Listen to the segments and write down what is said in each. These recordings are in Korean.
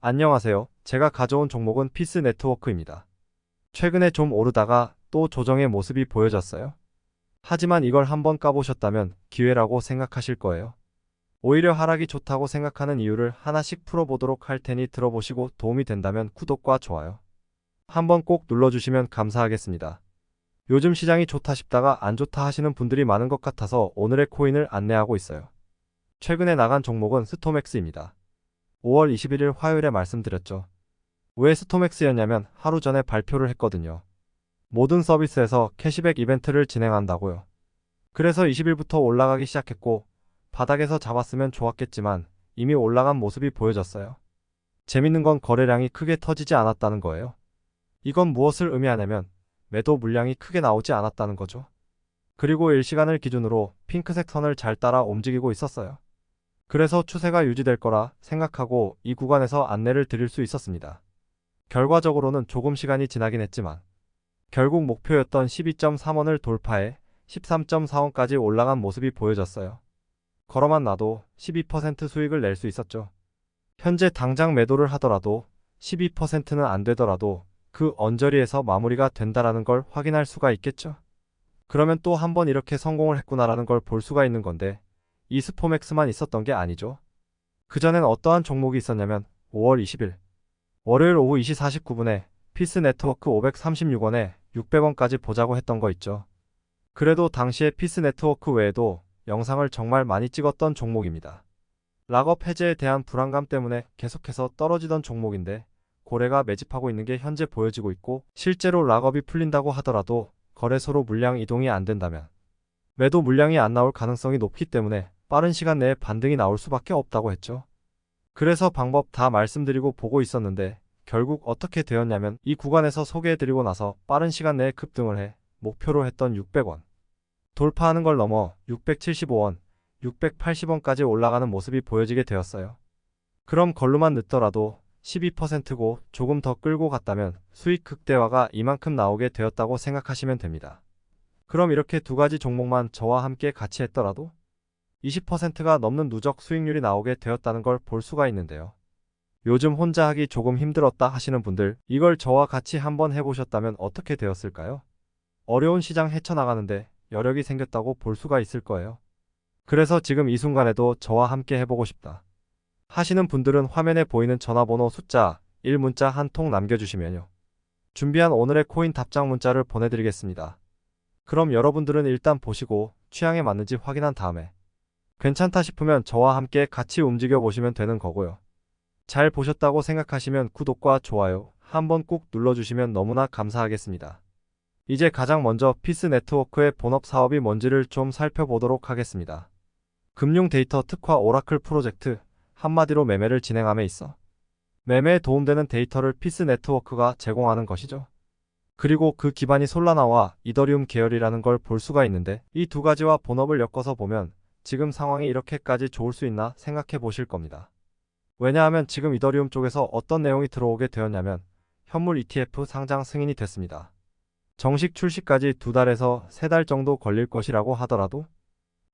안녕하세요. 제가 가져온 종목은 피스 네트워크입니다. 최근에 좀 오르다가 또 조정의 모습이 보여졌어요. 하지만 이걸 한번 까보셨다면 기회라고 생각하실 거예요. 오히려 하락이 좋다고 생각하는 이유를 하나씩 풀어보도록 할 테니 들어보시고 도움이 된다면 구독과 좋아요 한번 꼭 눌러주시면 감사하겠습니다. 요즘 시장이 좋다 싶다가 안 좋다 하시는 분들이 많은 것 같아서 오늘의 코인을 안내하고 있어요. 최근에 나간 종목은 스톰엑스입니다. 5월 21일 화요일에 말씀드렸죠. 왜 스톰엑스였냐면 하루 전에 발표를 했거든요. 모든 서비스에서 캐시백 이벤트를 진행한다고요. 그래서 20일부터 올라가기 시작했고 바닥에서 잡았으면 좋았겠지만 이미 올라간 모습이 보여졌어요. 재밌는 건 거래량이 크게 터지지 않았다는 거예요. 이건 무엇을 의미하냐면 매도 물량이 크게 나오지 않았다는 거죠. 그리고 일시간을 기준으로 핑크색 선을 잘 따라 움직이고 있었어요. 그래서 추세가 유지될 거라 생각하고 이 구간에서 안내를 드릴 수 있었습니다. 결과적으로는 조금 시간이 지나긴 했지만 결국 목표였던 12.3원을 돌파해 13.4원까지 올라간 모습이 보여졌어요. 걸어만 놔도 12% 수익을 낼 수 있었죠. 현재 당장 매도를 하더라도 12%는 안 되더라도 그 언저리에서 마무리가 된다라는 걸 확인할 수가 있겠죠. 그러면 또 한 번 이렇게 성공을 했구나라는 걸 볼 수가 있는 건데 이 스포맥스만 있었던 게 아니죠. 그전엔 어떠한 종목이 있었냐면 5월 20일 월요일 오후 2시 49분에 피스 네트워크 536원에 600원까지 보자고 했던 거 있죠. 그래도 당시에 피스 네트워크 외에도 영상을 정말 많이 찍었던 종목입니다. 락업 해제에 대한 불안감 때문에 계속해서 떨어지던 종목인데 고래가 매집하고 있는 게 현재 보여지고 있고 실제로 락업이 풀린다고 하더라도 거래소로 물량 이동이 안 된다면 매도 물량이 안 나올 가능성이 높기 때문에 빠른 시간 내에 반등이 나올 수밖에 없다고 했죠. 그래서 방법 다 말씀드리고 보고 있었는데 결국 어떻게 되었냐면 이 구간에서 소개해드리고 나서 빠른 시간 내에 급등을 해 목표로 했던 600원 돌파하는 걸 넘어 675원, 680원까지 올라가는 모습이 보여지게 되었어요. 그럼 걸로만 늦더라도 12%고 조금 더 끌고 갔다면 수익 극대화가 이만큼 나오게 되었다고 생각하시면 됩니다. 그럼 이렇게 두 가지 종목만 저와 함께 같이 했더라도 20%가 넘는 누적 수익률이 나오게 되었다는 걸 볼 수가 있는데요. 요즘 혼자 하기 조금 힘들었다 하시는 분들 이걸 저와 같이 한번 해보셨다면 어떻게 되었을까요? 어려운 시장 헤쳐나가는데 여력이 생겼다고 볼 수가 있을 거예요. 그래서 지금 이 순간에도 저와 함께 해보고 싶다 하시는 분들은 화면에 보이는 전화번호 숫자 1문자 한 통 남겨주시면요. 준비한 오늘의 코인 답장 문자를 보내드리겠습니다. 그럼 여러분들은 일단 보시고 취향에 맞는지 확인한 다음에 괜찮다 싶으면 저와 함께 같이 움직여 보시면 되는 거고요. 잘 보셨다고 생각하시면 구독과 좋아요 한번 꼭 눌러주시면 너무나 감사하겠습니다. 이제 가장 먼저 피스 네트워크의 본업 사업이 뭔지를 좀 살펴보도록 하겠습니다. 금융 데이터 특화 오라클 프로젝트, 한마디로 매매를 진행함에 있어 매매에 도움되는 데이터를 피스 네트워크가 제공하는 것이죠. 그리고 그 기반이 솔라나와 이더리움 계열이라는 걸 볼 수가 있는데 이 두 가지와 본업을 엮어서 보면 지금 상황이 이렇게까지 좋을 수 있나 생각해 보실 겁니다. 왜냐하면 지금 이더리움 쪽에서 어떤 내용이 들어오게 되었냐면 현물 ETF 상장 승인이 됐습니다. 정식 출시까지 2달에서 3달 정도 걸릴 것이라고 하더라도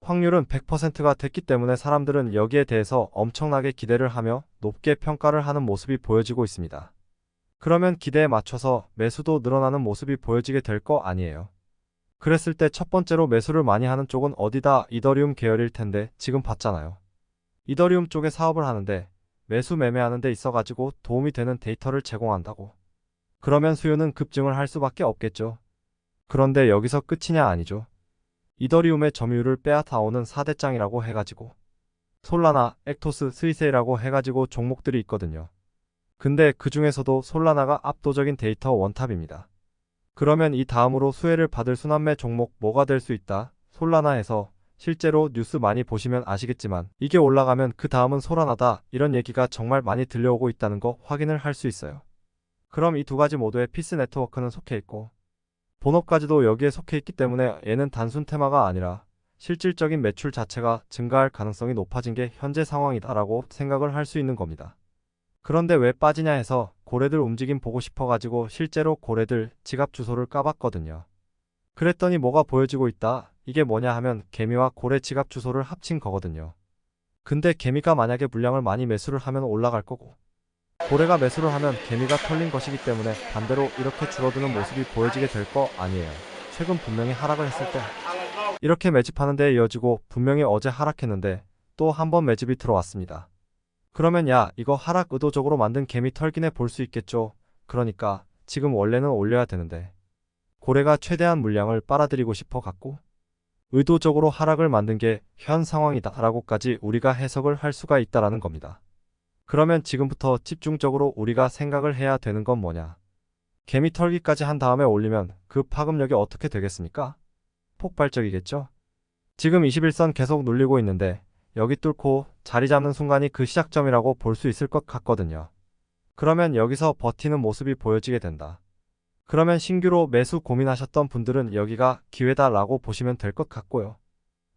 확률은 100%가 됐기 때문에 사람들은 여기에 대해서 엄청나게 기대를 하며 높게 평가를 하는 모습이 보여지고 있습니다. 그러면 기대에 맞춰서 매수도 늘어나는 모습이 보여지게 될 거 아니에요. 그랬을 때 첫 번째로 매수를 많이 하는 쪽은 어디다? 이더리움 계열일 텐데 지금 봤잖아요. 이더리움 쪽에 사업을 하는데 매수 매매하는 데 있어가지고 도움이 되는 데이터를 제공한다고. 그러면 수요는 급증을 할 수밖에 없겠죠. 그런데 여기서 끝이냐? 아니죠. 이더리움의 점유율을 빼앗아오는 4대장이라고 해가지고 솔라나, 액토스, 스위세이라고 해가지고 종목들이 있거든요. 근데 그 중에서도 솔라나가 압도적인 데이터 원탑입니다. 그러면 이 다음으로 수혜를 받을 순환매 종목 뭐가 될 수 있다? 솔라나에서 실제로 뉴스 많이 보시면 아시겠지만 이게 올라가면 그 다음은 솔라나다 이런 얘기가 정말 많이 들려오고 있다는 거 확인을 할 수 있어요. 그럼 이 두 가지 모두에 피스 네트워크는 속해 있고 본업까지도 여기에 속해 있기 때문에 얘는 단순 테마가 아니라 실질적인 매출 자체가 증가할 가능성이 높아진 게 현재 상황이다라고 생각을 할 수 있는 겁니다. 그런데 왜 빠지냐 해서 고래들 움직임 보고 싶어가지고 실제로 고래들 지갑 주소를 까봤거든요. 그랬더니 뭐가 보여지고 있다. 이게 뭐냐 하면 개미와 고래 지갑 주소를 합친 거거든요. 근데 개미가 만약에 물량을 많이 매수를 하면 올라갈 거고 고래가 매수를 하면 개미가 털린 것이기 때문에 반대로 이렇게 줄어드는 모습이 보여지게 될 거 아니에요. 최근 분명히 하락을 했을 때 이렇게 매집하는 데 이어지고 분명히 어제 하락했는데 또 한 번 매집이 들어왔습니다. 그러면 야, 이거 하락 의도적으로 만든 개미 털기네 볼 수 있겠죠. 그러니까 지금 원래는 올려야 되는데 고래가 최대한 물량을 빨아들이고 싶어 갖고 의도적으로 하락을 만든 게 현 상황이다 라고까지 우리가 해석을 할 수가 있다라는 겁니다. 그러면 지금부터 집중적으로 우리가 생각을 해야 되는 건 뭐냐? 개미 털기까지 한 다음에 올리면 그 파급력이 어떻게 되겠습니까? 폭발적이겠죠? 지금 21선 계속 눌리고 있는데 여기 뚫고 자리 잡는 순간이 그 시작점이라고 볼 수 있을 것 같거든요. 그러면 여기서 버티는 모습이 보여지게 된다. 그러면 신규로 매수 고민하셨던 분들은 여기가 기회다라고 보시면 될 것 같고요.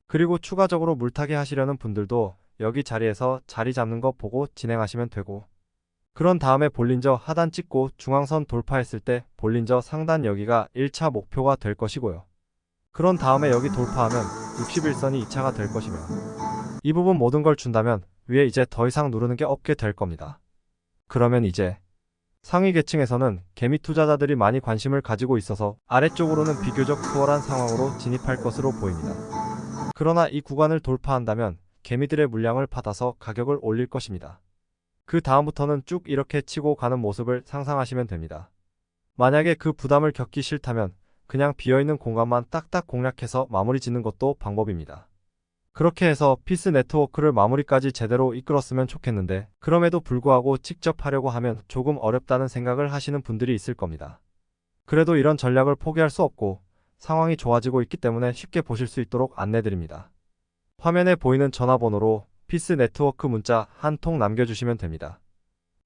그리고 추가적으로 물타기 하시려는 분들도 여기 자리에서 자리 잡는 거 보고 진행하시면 되고, 그런 다음에 볼린저 하단 찍고 중앙선 돌파했을 때 볼린저 상단 여기가 1차 목표가 될 것이고요. 그런 다음에 여기 돌파하면 61선이 2차가 될 것이며, 이 부분 모든 걸 준다면 위에 이제 더 이상 누르는 게 없게 될 겁니다. 그러면 이제 상위 계층에서는 개미 투자자들이 많이 관심을 가지고 있어서 아래쪽으로는 비교적 수월한 상황으로 진입할 것으로 보입니다. 그러나 이 구간을 돌파한다면 개미들의 물량을 받아서 가격을 올릴 것입니다. 그 다음부터는 쭉 이렇게 치고 가는 모습을 상상하시면 됩니다. 만약에 그 부담을 겪기 싫다면 그냥 비어있는 공간만 딱딱 공략해서 마무리 짓는 것도 방법입니다. 그렇게 해서 피스 네트워크를 마무리까지 제대로 이끌었으면 좋겠는데, 그럼에도 불구하고 직접 하려고 하면 조금 어렵다는 생각을 하시는 분들이 있을 겁니다. 그래도 이런 전략을 포기할 수 없고 상황이 좋아지고 있기 때문에 쉽게 보실 수 있도록 안내드립니다. 화면에 보이는 전화번호로 피스 네트워크 문자 한 통 남겨주시면 됩니다.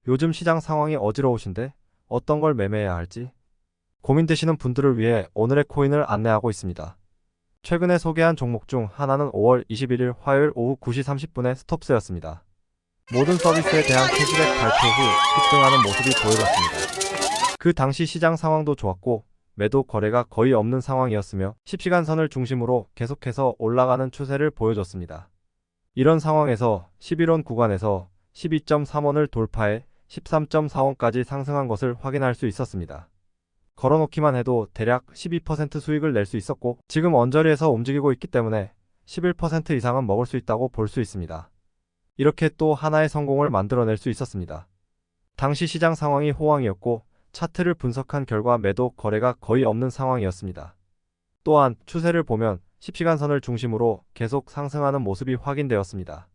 요즘 시장 상황이 어지러우신데 어떤 걸 매매해야 할지 고민되시는 분들을 위해 오늘의 코인을 안내하고 있습니다. 최근에 소개한 종목 중 하나는 5월 21일 화요일 오후 9시 30분에 스톱스였습니다. 모든 서비스에 대한 캐시백 발표 후 급등하는 모습이 보여졌습니다. 그 당시 시장 상황도 좋았고 매도 거래가 거의 없는 상황이었으며 10시간선을 중심으로 계속해서 올라가는 추세를 보여줬습니다. 이런 상황에서 11원 구간에서 12.3원을 돌파해 13.4원까지 상승한 것을 확인할 수 있었습니다. 걸어놓기만 해도 대략 12% 수익을 낼 수 있었고, 지금 언저리에서 움직이고 있기 때문에 11% 이상은 먹을 수 있다고 볼 수 있습니다. 이렇게 또 하나의 성공을 만들어낼 수 있었습니다. 당시 시장 상황이 호황이었고 차트를 분석한 결과 매도 거래가 거의 없는 상황이었습니다. 또한 추세를 보면 10시간선을 중심으로 계속 상승하는 모습이 확인되었습니다.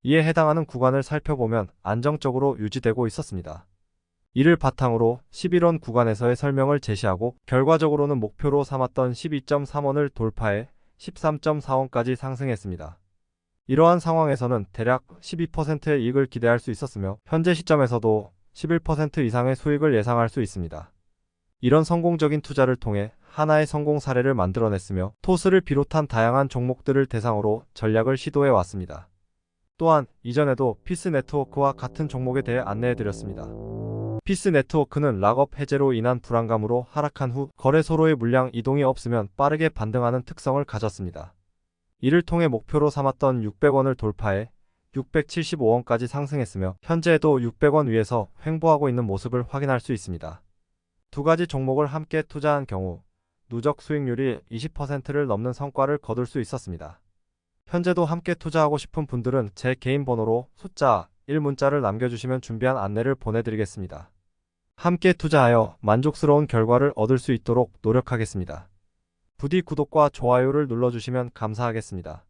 이에 해당하는 구간을 살펴보면 안정적으로 유지되고 있었습니다. 이를 바탕으로 11원 구간에서의 설명을 제시하고 결과적으로는 목표로 삼았던 12.3원을 돌파해 13.4원까지 상승했습니다. 이러한 상황에서는 대략 12%의 이익을 기대할 수 있었으며 현재 시점에서도 11% 이상의 수익을 예상할 수 있습니다. 이런 성공적인 투자를 통해 하나의 성공 사례를 만들어냈으며 토스를 비롯한 다양한 종목들을 대상으로 전략을 시도해 왔습니다. 또한 이전에도 피스 네트워크와 같은 종목에 대해 안내해드렸습니다. 피스 네트워크는 락업 해제로 인한 불안감으로 하락한 후 거래소로의 물량 이동이 없으면 빠르게 반등하는 특성을 가졌습니다. 이를 통해 목표로 삼았던 600원을 돌파해 675원까지 상승했으며 현재에도 600원 위에서 횡보하고 있는 모습을 확인할 수 있습니다. 두 가지 종목을 함께 투자한 경우 누적 수익률이 20%를 넘는 성과를 거둘 수 있었습니다. 현재도 함께 투자하고 싶은 분들은 제 개인 번호로 숫자 1문자를 남겨주시면 준비한 안내를 보내드리겠습니다. 함께 투자하여 만족스러운 결과를 얻을 수 있도록 노력하겠습니다. 부디 구독과 좋아요를 눌러주시면 감사하겠습니다.